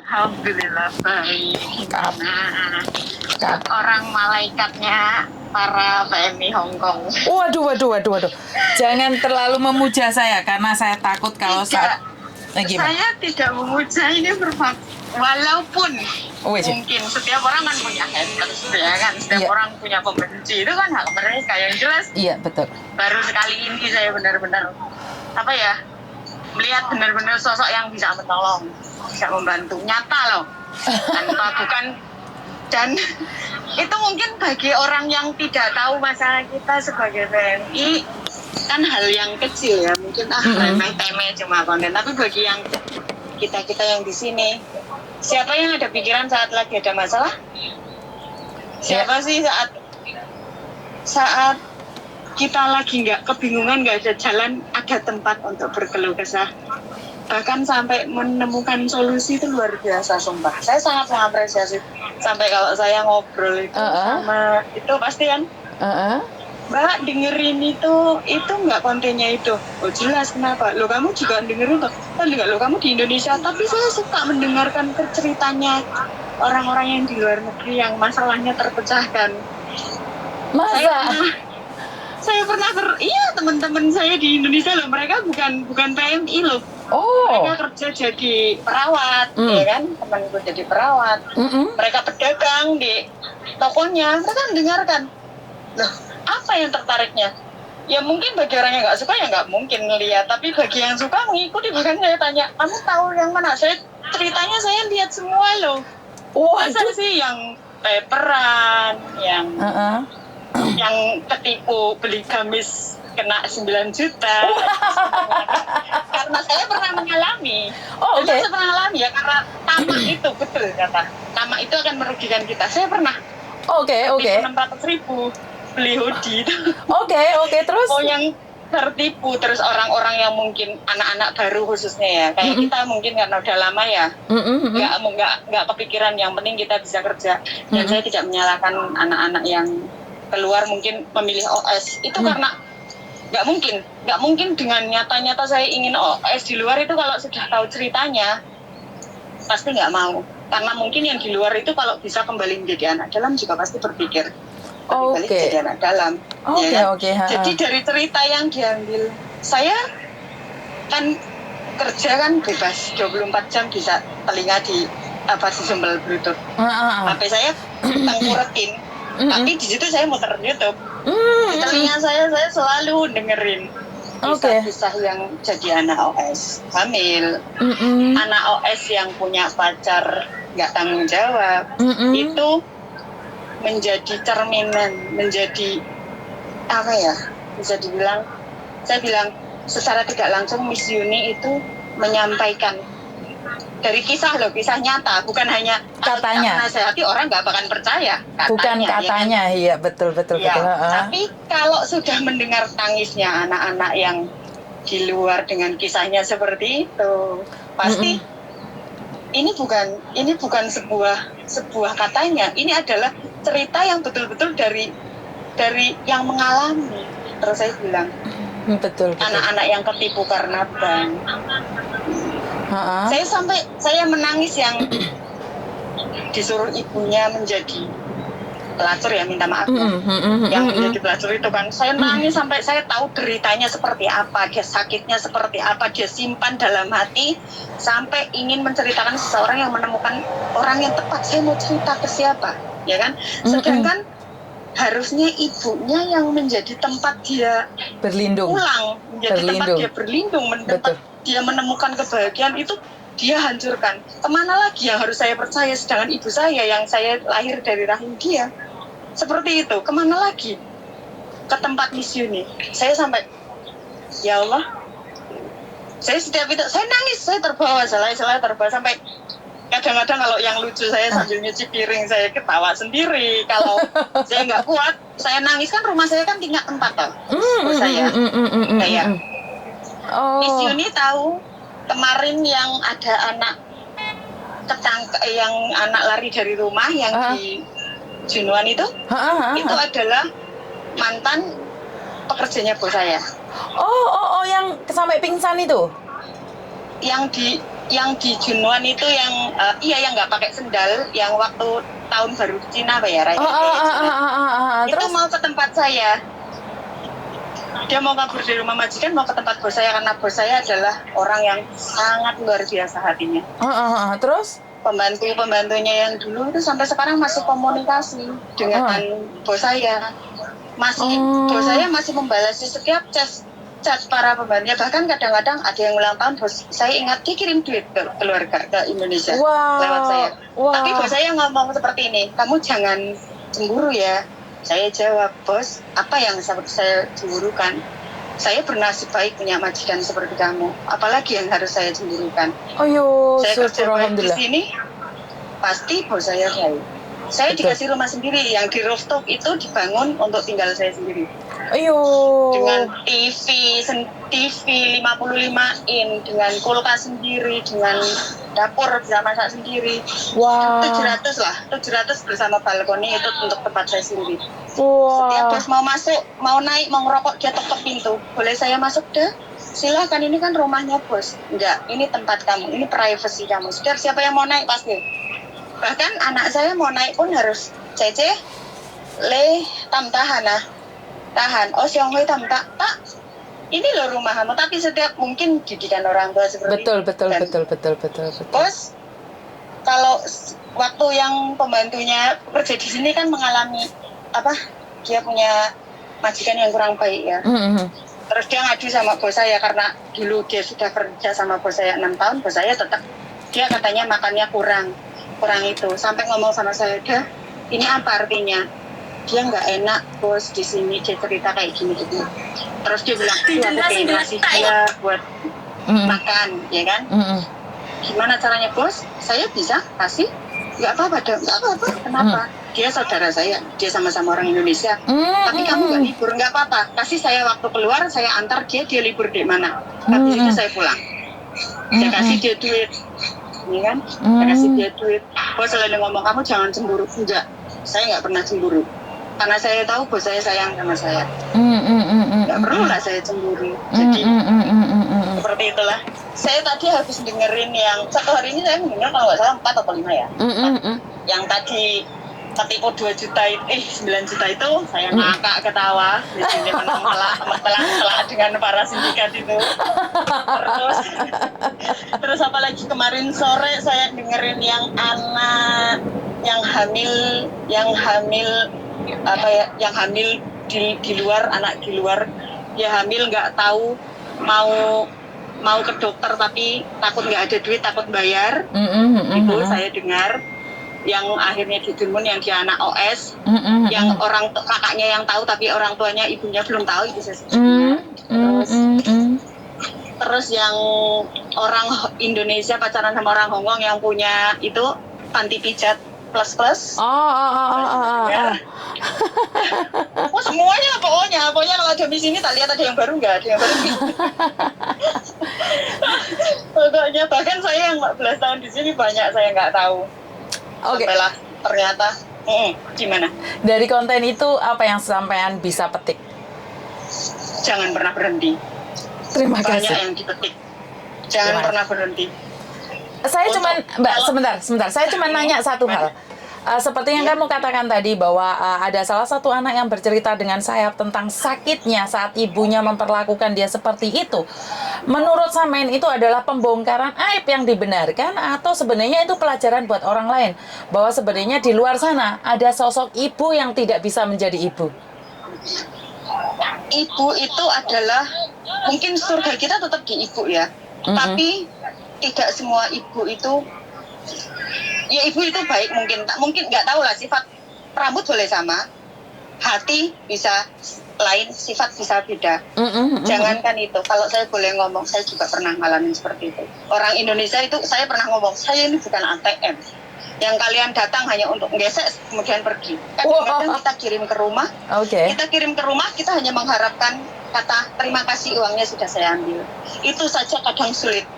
Alhamdulillah baik. Kap, Nah, kap. orang malaikatnya para PMI Hongkong. Waduh. Jangan terlalu memuja saya karena saya takut kalau saat gimana? Saya tidak memuja ini walaupun Wes. mungkin setiap orang kan punya haters ya kan, setiap Iya. orang punya pembenci, itu kan hak mereka. Yang jelas Iya, betul. baru sekali ini saya benar-benar melihat benar-benar sosok yang bisa menolong, bisa membantu, nyata loh, tanpa bukan. Dan itu mungkin bagi orang yang tidak tahu masalah kita sebagai PMI kan hal yang kecil ya, mungkin remeh-temeh cuma konten, tapi bagi yang kita yang di sini, siapa yang ada pikiran saat lagi ada masalah? Siapa sih saat kita lagi nggak kebingungan, nggak ada jalan, ada tempat untuk berkeluh kesah, bahkan sampai menemukan solusi, itu luar biasa sumpah. Saya sangat mengapresiasi. Sampai kalau saya ngobrol itu sama itu pasti kan, Mbak dengerin itu nggak kontennya itu. Oh jelas, kenapa? Lo kamu juga dengerin tuh? Kan enggak, lo kamu di Indonesia, tapi saya suka mendengarkan ceritanya orang-orang yang di luar negeri yang masalahnya terpecahkan. Masa? Saya pernah teman-teman saya di Indonesia loh, mereka bukan PMI loh. Oh. Mereka kerja jadi perawat, ya kan? Temanku jadi perawat. Mereka pedagang di tokonya, mereka mendengarkan. Loh, apa yang tertariknya? Ya mungkin bagi orang yang nggak suka ya nggak mungkin lihat, tapi bagi yang suka mengikuti. Bahkan saya tanya, kamu tahu yang mana? Ceritanya saya lihat semua loh. Masa sih yang paperan, yang ketipu beli gamis kena 9 juta. Karena saya pernah mengalami. Saya pernah alami ya, karena tamak itu betul kata. Tamak itu akan merugikan kita. Saya pernah. Oke. 600.000 beli hoodie itu. Oke, terus? Oh, yang tertipu. Terus orang-orang yang mungkin anak-anak baru khususnya ya, kayak kita mungkin karena udah lama ya, nggak kepikiran. Yang penting kita bisa kerja. Dan saya tidak menyalahkan anak-anak yang keluar mungkin memilih OS itu karena nggak mungkin dengan nyata-nyata saya ingin OS di luar itu. Kalau sudah tahu ceritanya pasti nggak mau, karena mungkin yang di luar itu kalau bisa kembali menjadi anak dalam juga pasti berpikir kembali jadi anak dalam. Jadi dari cerita yang diambil, saya kan kerja kan bebas 24 jam, bisa telinga di sembel Bluetooth. HP saya tengkuretin. Tapi di situ saya muter YouTube. Di telinga saya selalu dengerin kisah-kisah yang jadi anak OS hamil, anak OS yang punya pacar nggak tanggung jawab. Itu menjadi cerminan, menjadi bisa dibilang, saya bilang secara tidak langsung Miss Yuni itu menyampaikan dari kisah nyata, bukan hanya katanya. Nasihati orang nggak bakal percaya. Bukan katanya, iya betul. Tapi kalau sudah mendengar tangisnya anak-anak yang di luar dengan kisahnya seperti itu, pasti ini bukan sebuah katanya. Ini adalah cerita yang betul-betul dari yang mengalami. Terus saya bilang, betul. Anak-anak yang ketipu karena bank. Saya menangis yang disuruh ibunya menjadi pelacur ya, minta maaf ya. Yang menjadi pelacur itu kan, saya nangis sampai saya tahu deritanya seperti apa, dia sakitnya seperti apa, dia simpan dalam hati sampai ingin menceritakan seseorang yang menemukan orang yang tepat. Saya mau cerita ke siapa, ya kan? Sedangkan harusnya ibunya yang menjadi tempat dia berlindung, pulang, menjadi tempat dia berlindung, tempat dia menemukan kebahagiaan, itu dia hancurkan. Kemana lagi yang harus saya percaya, sedangkan ibu saya yang saya lahir dari rahim dia seperti itu, kemana lagi? Ke tempat Miss Yuni. Saya sampai, ya Allah, saya setiap itu saya nangis, saya terbawa, sampai kadang-kadang kalau yang lucu saya sambil nyuci piring saya ketawa sendiri. Kalau saya nggak kuat, saya nangis. Kan rumah saya kan tingkat 4 toh. Saya kayak Miss Yuni tahu kemarin yang ada anak yang anak lari dari rumah yang di Junuan itu adalah mantan pekerjanya bos saya. Yang sampai pingsan itu? Yang di yang di Junuan itu yang yang nggak pakai sendal, yang waktu tahun baru di Cina apa ya, Raya Cina. Itu Terus? mau ke tempat saya. Dia mau kabur dari rumah majikan, mau ke tempat bos saya karena bos saya adalah orang yang sangat luar biasa hatinya. Terus? Pembantunya yang dulu itu sampai sekarang masih komunikasi dengan bos saya. Bos saya masih membalasi setiap chat para pembantunya. Bahkan kadang-kadang ada yang ulang tahun, bos saya ingat dia kirim duit ke keluarga ke Indonesia lewat saya. Tapi bos saya ngomong seperti ini, kamu jangan cemburu ya. Saya jawab, bos, apa yang saya cemburukan? Saya bernasib baik punya majikan seperti kamu. Apalagi yang harus saya cemburukan? Saya kerja baik di sini, pasti bos saya baik. Saya dikasih rumah sendiri, yang di rooftop itu dibangun untuk tinggal saya sendiri. Dengan TV 55 in, dengan kulkas sendiri, dengan dapur bisa masak sendiri. 700 bersama balkoni itu untuk tempat saya sendiri. Setiap bos mau masuk, mau naik, mau ngerokok, dia ketok pintu. Boleh saya masuk deh? Silakan, ini kan rumahnya bos. Enggak, ini tempat kamu, ini privacy kamu. Setiap siapa yang mau naik pasti. Bahkan anak saya mau naik pun harus Cece, le tam tahan. Oh siang tam tak. Ini loh rumahmu. Tapi setiap mungkin didikan orang tua seperti betul. Bos, kalau waktu yang pembantunya kerja di sini kan mengalami dia punya majikan yang kurang baik ya. Terus dia ngadu sama bos saya karena dulu dia sudah kerja sama bos saya 6 tahun, bos saya tetap dia katanya makannya kurang itu, sampai ngomong sama saya, dah ini apa artinya? Dia nggak enak bos di sini, dia cerita kayak gini gitu. Terus dia bilang, aku pengen kasih dia buat makan, ya kan? Gimana caranya bos? Saya bisa kasih? Nggak apa-apa dong, nggak apa-apa. Kenapa? Dia saudara saya, dia sama-sama orang Indonesia. Tapi kamu nggak libur, nggak apa-apa. Kasih saya waktu keluar, saya antar dia libur di mana. Habis itu saya pulang. Saya kasih dia duit. Ini kan, saya kasih dia duit. Bos selalu ngomong, kamu jangan cemburu. Enggak, saya nggak pernah cemburu. Karena saya tahu bos saya sayang sama saya. Nggak perlu lah saya cemburu. Jadi, seperti itulah. Saya tadi habis dengerin yang, satu hari ini saya mendengar kalau nggak salah 4 atau 5 ya. Yang tadi ketipu 2 juta, 9 juta itu, saya ngakak ketawa. Di sini menang dengan para sindikat itu. Terus apalagi kemarin sore saya dengerin yang anak yang hamil di luar, anak di luar, dia hamil nggak tahu mau ke dokter tapi takut nggak ada duit, takut bayar. Itu saya dengar. Yang akhirnya di Junmun, yang dia anak OS, yang orang kakaknya yang tahu tapi orang tuanya ibunya belum tahu, itu saya sebutnya. Terus yang orang Indonesia pacaran sama orang Hongkong yang punya itu panti pijat plus. Semuanya pokoknya kalau ada di sini tak lihat ada yang baru nggak, ada yang baru. Pokoknya bahkan saya yang 14 tahun di sini banyak saya nggak tahu. Sampailah ternyata gimana? Dari konten itu apa yang sampean bisa petik? Jangan pernah berhenti. Terima kasih. Banyak yang dipetik. Jangan pernah berhenti. Saya cuman, Mbak, sebentar. Saya cuma nanya satu hal. Seperti yang kamu katakan tadi bahwa ada salah satu anak yang bercerita dengan saya tentang sakitnya saat ibunya memperlakukan dia seperti itu. Menurut sampean itu adalah pembongkaran aib yang dibenarkan atau sebenarnya itu pelajaran buat orang lain bahwa sebenarnya di luar sana ada sosok ibu yang tidak bisa menjadi ibu? Ibu itu adalah mungkin surga kita tetap di ibu ya. Tapi tidak semua ibu itu, ya ibu itu baik, mungkin nggak tahu lah, sifat rambut boleh sama, hati bisa lain, sifat bisa beda. Jangankan itu, kalau saya boleh ngomong, saya juga pernah ngalamin seperti itu. Orang Indonesia itu, saya pernah ngomong, saya ini bukan ATM yang kalian datang hanya untuk gesek kemudian pergi. Kadang-kadang kita kirim ke rumah, kita hanya mengharapkan kata terima kasih, uangnya sudah saya ambil. Itu saja kadang sulit.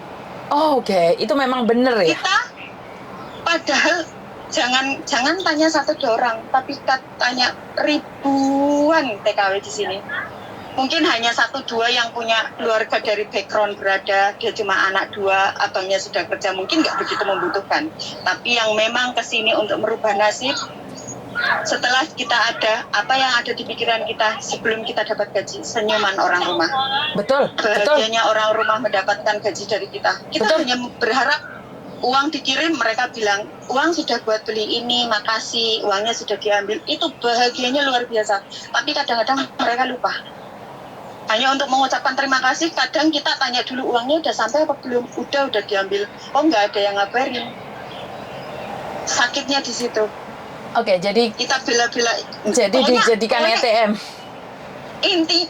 Itu memang benar ya. Kita padahal jangan tanya 1-2 orang, tapi tanya ribuan TKW di sini. mungkin hanya 1-2 yang punya keluarga dari background berada, dia cuma anak 2, abangnya sudah kerja, mungkin nggak begitu membutuhkan. Tapi yang memang kesini untuk merubah nasib, setelah kita ada, apa yang ada di pikiran kita sebelum kita dapat gaji, senyuman orang rumah. Betul. Bahagianya orang rumah mendapatkan gaji dari kita. Kita hanya berharap uang dikirim, mereka bilang, uang sudah buat beli ini, makasih, uangnya sudah diambil. Itu bahagianya luar biasa. Tapi kadang-kadang mereka lupa. Hanya untuk mengucapkan terima kasih, kadang kita tanya dulu uangnya udah sampai apa belum? Udah diambil. Oh, nggak ada yang ngabarin. Sakitnya di situ. Oke, jadi kita bela-bela. Jadi dijadikan ATM.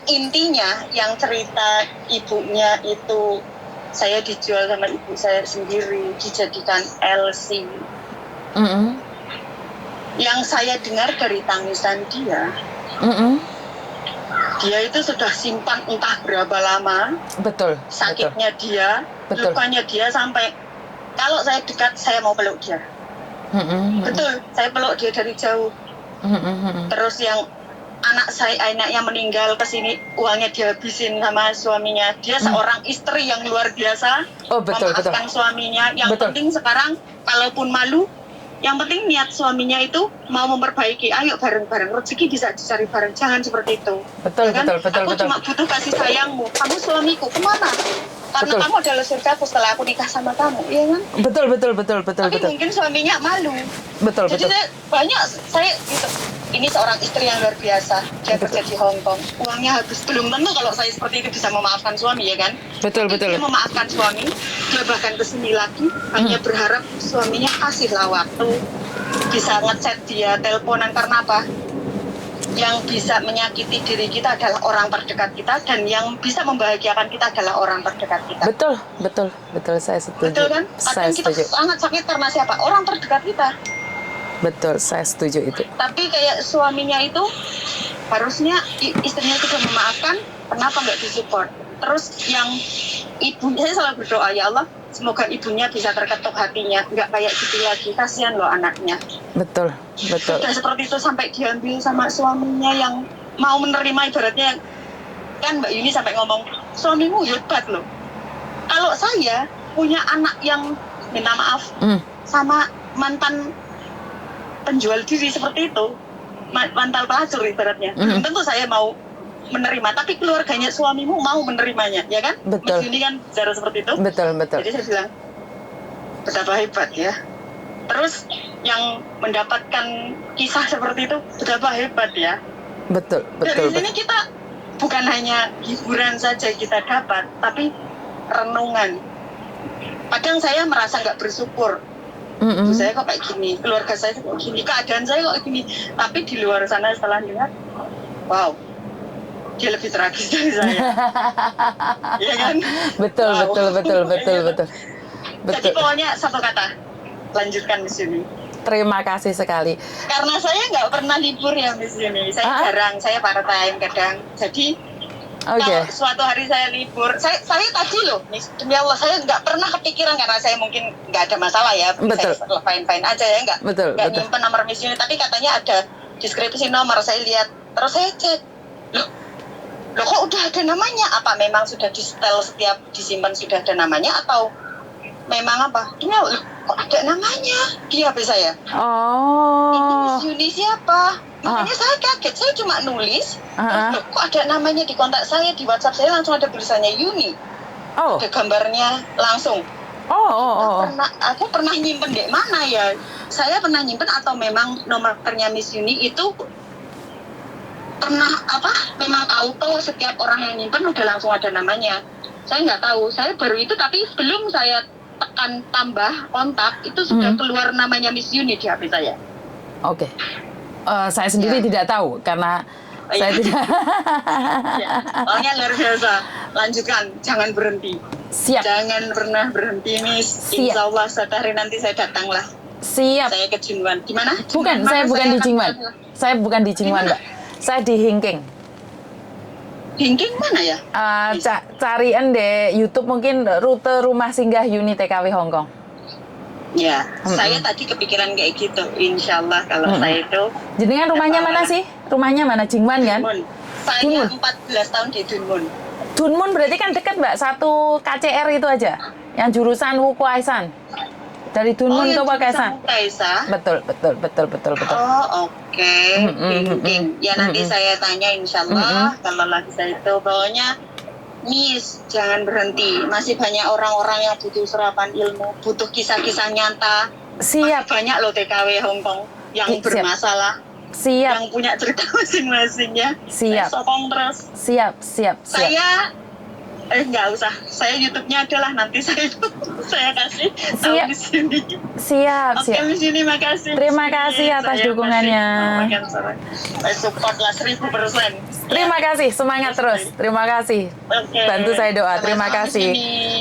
Intinya yang cerita ibunya itu, saya dijual sama ibu saya sendiri, dijadikan LC. Yang saya dengar dari tangisan dia, dia itu sudah simpan entah berapa lama. Betul. Sakitnya dia, lukanya dia sampai kalau saya dekat saya mau peluk dia. Betul, saya peluk dia dari jauh. Terus yang anak yang meninggal kesini, uangnya dihabisin sama suaminya. Dia seorang istri yang luar biasa, memaafkan suaminya. Yang penting sekarang, kalaupun malu, yang penting niat suaminya itu mau memperbaiki. Ayo bareng-bareng, rezeki bisa dicari bareng, jangan seperti itu. Betul. Aku cuma butuh kasih sayangmu. Kamu suamiku, kemana? Karena kamu adalah surgaku setelah aku nikah sama kamu, iya kan? Betul. Tapi mungkin suaminya malu. Jadi saya gitu. Ini seorang istri yang luar biasa. Dia kerja di Hong Kong. Uangnya habis. Belum tentu kalau saya seperti itu bisa memaafkan suami, ya kan? Betul. Dia memaafkan suami. Dia bahkan kesini lagi. Hanya berharap suaminya kasihlah waktu. Bisa ngechat dia, teleponan. Karena apa? Yang bisa menyakiti diri kita adalah orang terdekat kita, dan yang bisa membahagiakan kita adalah orang terdekat kita. Betul, saya setuju. Betul kan? Kadang kita sangat sakit karena siapa? Orang terdekat kita. Betul, saya setuju itu. Tapi kayak suaminya itu harusnya istrinya sudah memaafkan, kenapa nggak disupport? Terus yang ibunya, saya selalu berdoa, ya Allah, semoga ibunya bisa terketuk hatinya, nggak kayak gitu lagi, kasihan loh anaknya. Betul. Sudah seperti itu sampai diambil sama suaminya yang mau menerima, ibaratnya kan Mbak Yuni sampai ngomong, suamimu hebat loh. Kalau saya punya anak yang minta maaf sama mantan penjual diri seperti itu, mantan pelacur ibaratnya, belum tentu saya mau menerima, tapi keluarganya suamimu mau menerimanya, ya kan? Betul. Mas Yuni kan cara seperti itu. Betul. Jadi saya bilang, betapa hebat ya. Terus yang mendapatkan kisah seperti itu, betapa hebat ya. Betul. Dari sini kita bukan hanya hiburan saja kita dapat, tapi renungan. Kadang saya merasa nggak bersyukur. Saya kok kayak gini, keluarga saya kok gini, keadaan saya kok gini. Tapi di luar sana setelah lihat, wow, dia lebih tragis dari saya. Iya kan? Betul. Jadi pokoknya satu kata, lanjutkan Miss Yuni. Terima kasih sekali. Karena saya nggak pernah libur ya Miss Yuni. Saya jarang, saya part-time kadang. Jadi kalau suatu hari saya libur, saya tadi loh, demi Allah, saya nggak pernah kepikiran karena saya mungkin nggak ada masalah ya, saya fine aja ya, nggak nyimpen nomor Miss Yuni, tapi katanya ada deskripsi nomor, saya lihat, terus saya cek, loh kok udah ada namanya? Apa memang sudah di setel setiap disimpan sudah ada namanya atau memang apa? Demi Allah, kok ada namanya di HP saya? Ini Miss Yuni siapa? Makanya saya kaget, saya cuma nulis, terus kok ada namanya di kontak saya, di WhatsApp saya langsung ada tulisannya Yuni, ada gambarnya langsung. Aku pernah nyimpen di mana ya? Saya pernah nyimpen atau memang nomornya Miss Yuni itu pernah memang auto setiap orang yang nyimpen udah langsung ada namanya. Saya nggak tahu, saya baru itu, tapi belum saya tekan tambah kontak itu sudah keluar namanya Miss Yuni di HP saya. Saya sendiri tidak tahu karena saya tidak. Soalnya luar biasa. Lanjutkan, jangan berhenti. Siap. Jangan pernah berhenti, Miss. Insya Allah suatu hari nanti saya datanglah. Siap. Saya ke Jinwan. Di mana? Saya bukan di Jinwan. Saya bukan di Jinwan, Mbak. Saya di Hingking. Hingking mana ya? Carian di YouTube mungkin rute rumah singgah Yuni TKW Hong Kong. Ya, saya tadi kepikiran kayak gitu. Insya Allah kalau saya itu. Jenengan rumahnya mana sih? Rumahnya mana? Jingwan kan? Saya 14 tahun di Dunmun. Dunmun berarti kan dekat Mbak, satu KCR itu aja, yang jurusan Wuku Aisan. Dari Dunmun ke Wakasan. Betul. Oh, oke. Ya nanti saya tanya insya Allah kalau lagi saya itu pokoknya Miss, jangan berhenti. Masih banyak orang-orang yang butuh serapan ilmu, butuh kisah-kisah nyata. Siap. Masih banyak loh TKW Hongkong yang bermasalah. Siap. Yang punya cerita masing-masingnya. Siap. Sokong terus. Siap. Saya nggak usah. Saya YouTube-nya adalah nanti saya kasih tahu di sini. Siap. Oke, di sini makasih. Terima kasih atas dukungannya. Saya support lah 1000%. Terima kasih, semangat terus. Terima kasih. Bantu saya doa. Terima kasih.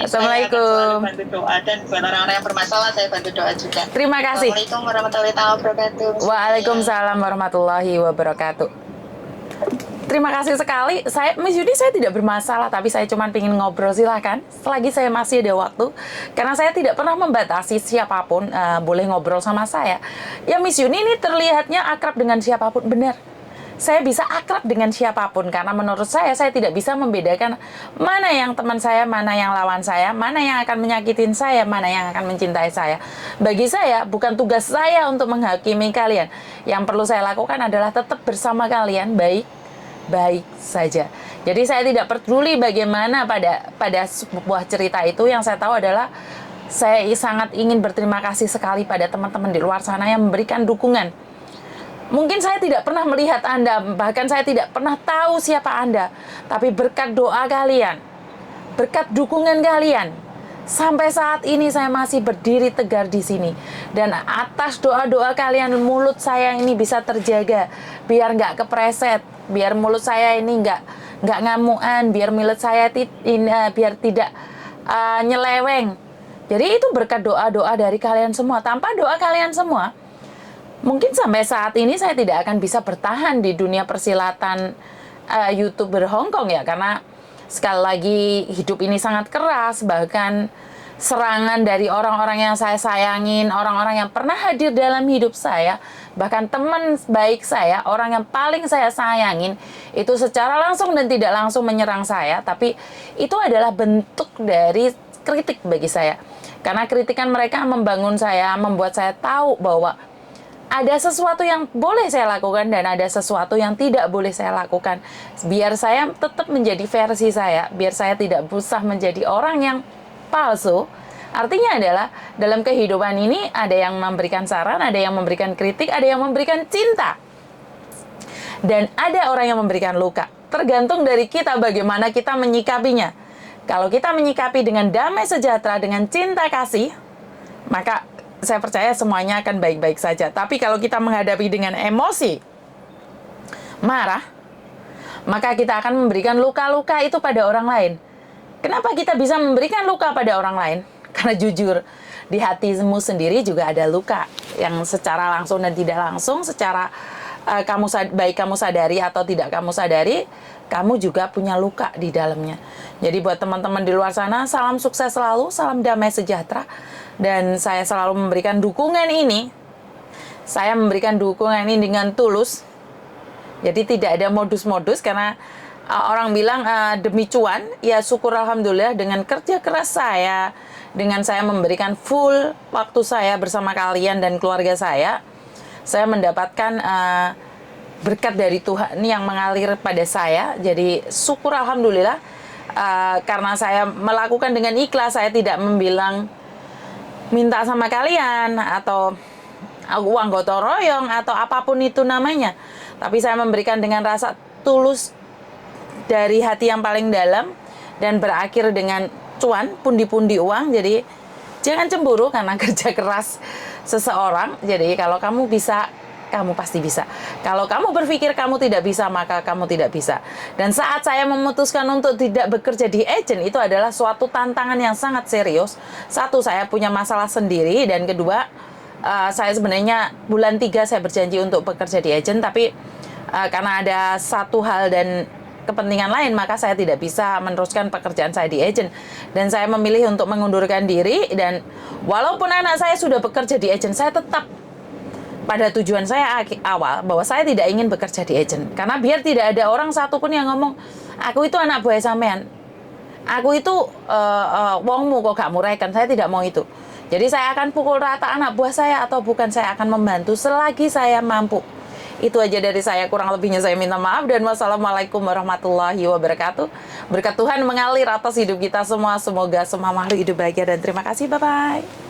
Assalamualaikum. Saya bantu doa dan buat orang-orang yang bermasalah saya bantu doa juga. Terima kasih. Assalamualaikum warahmatullahi wabarakatuh. Waalaikumsalam warahmatullahi wabarakatuh. Terima kasih sekali. Miss Yuni, saya tidak bermasalah, tapi saya cuma ingin ngobrol, silakan. Selagi saya masih ada waktu, karena saya tidak pernah membatasi siapapun boleh ngobrol sama saya. Ya Miss Yuni ini terlihatnya akrab dengan siapapun, benar. Saya bisa akrab dengan siapapun, karena menurut saya tidak bisa membedakan mana yang teman saya, mana yang lawan saya, mana yang akan menyakitin saya, mana yang akan mencintai saya. Bagi saya, bukan tugas saya untuk menghakimi kalian. Yang perlu saya lakukan adalah tetap bersama kalian, baik saja. Jadi saya tidak peduli bagaimana pada sebuah cerita itu. Yang saya tahu adalah saya sangat ingin berterima kasih sekali pada teman-teman di luar sana yang memberikan dukungan. Mungkin saya tidak pernah melihat Anda, bahkan saya tidak pernah tahu siapa Anda, tapi berkat doa kalian, berkat dukungan kalian, sampai saat ini saya masih berdiri tegar di sini. Dan atas doa-doa kalian, mulut saya ini bisa terjaga, biar nggak kepreset, biar mulut saya ini nggak ngamuan, biar mulut saya biar tidak nyeleweng. Jadi itu berkat doa-doa dari kalian semua. Tanpa doa kalian semua, mungkin sampai saat ini saya tidak akan bisa bertahan di dunia persilatan YouTuber Hongkong ya, karena sekali lagi hidup ini sangat keras, bahkan serangan dari orang-orang yang saya sayangin, orang-orang yang pernah hadir dalam hidup saya, bahkan teman baik saya, orang yang paling saya sayangin, itu secara langsung dan tidak langsung menyerang saya, tapi itu adalah bentuk dari kritik bagi saya. Karena kritikan mereka membangun saya, membuat saya tahu bahwa ada sesuatu yang boleh saya lakukan dan ada sesuatu yang tidak boleh saya lakukan. Biar saya tetap menjadi versi saya, biar saya tidak usah menjadi orang yang palsu. Artinya adalah dalam kehidupan ini ada yang memberikan saran, ada yang memberikan kritik, ada yang memberikan cinta. Dan ada orang yang memberikan luka. Tergantung dari kita bagaimana kita menyikapinya. Kalau kita menyikapi dengan damai sejahtera, dengan cinta kasih, maka saya percaya semuanya akan baik-baik saja. Tapi kalau kita menghadapi dengan emosi, marah, maka kita akan memberikan luka-luka itu pada orang lain. Kenapa kita bisa memberikan luka pada orang lain? Karena jujur, di hatimu sendiri juga ada luka yang secara langsung dan tidak langsung, secara baik kamu sadari atau tidak kamu sadari, kamu juga punya luka di dalamnya. Jadi buat teman-teman di luar sana, salam sukses selalu, salam damai sejahtera. Dan saya selalu memberikan dukungan ini. Saya memberikan dukungan ini dengan tulus. Jadi tidak ada modus-modus, karena orang bilang demi cuan, ya syukur alhamdulillah dengan kerja keras saya, dengan saya memberikan full waktu saya bersama kalian dan keluarga saya mendapatkan berkat dari Tuhan yang mengalir pada saya. Jadi syukur alhamdulillah, karena saya melakukan dengan ikhlas, saya tidak membilang minta sama kalian atau uang gotong royong atau apapun itu namanya, tapi saya memberikan dengan rasa tulus dari hati yang paling dalam dan berakhir dengan cuan, pundi-pundi uang. Jadi jangan cemburu karena kerja keras seseorang. Jadi kalau kamu bisa, kamu pasti bisa. Kalau kamu berpikir kamu tidak bisa, maka kamu tidak bisa. Dan saat saya memutuskan untuk tidak bekerja di agent, itu adalah suatu tantangan yang sangat serius. Satu, saya punya masalah sendiri. Dan kedua, saya sebenarnya bulan 3 saya berjanji untuk bekerja di agent. Tapi karena ada satu hal dan kepentingan lain, maka saya tidak bisa meneruskan pekerjaan saya di agent. Dan saya memilih untuk mengundurkan diri. Dan walaupun anak saya sudah bekerja di agent, saya tetap pada tujuan saya awal bahwa saya tidak ingin bekerja di agent, karena biar tidak ada orang satupun yang ngomong aku itu anak buah sampean, aku itu wongmu kok gak murahkan. Saya tidak mau itu. Jadi saya akan pukul rata anak buah saya atau bukan, saya akan membantu selagi saya mampu. Itu aja dari saya, kurang lebihnya saya minta maaf, dan wassalamualaikum warahmatullahi wabarakatuh. Berkat Tuhan mengalir atas hidup kita semua, semoga semua makhluk hidup bahagia, dan terima kasih, bye-bye.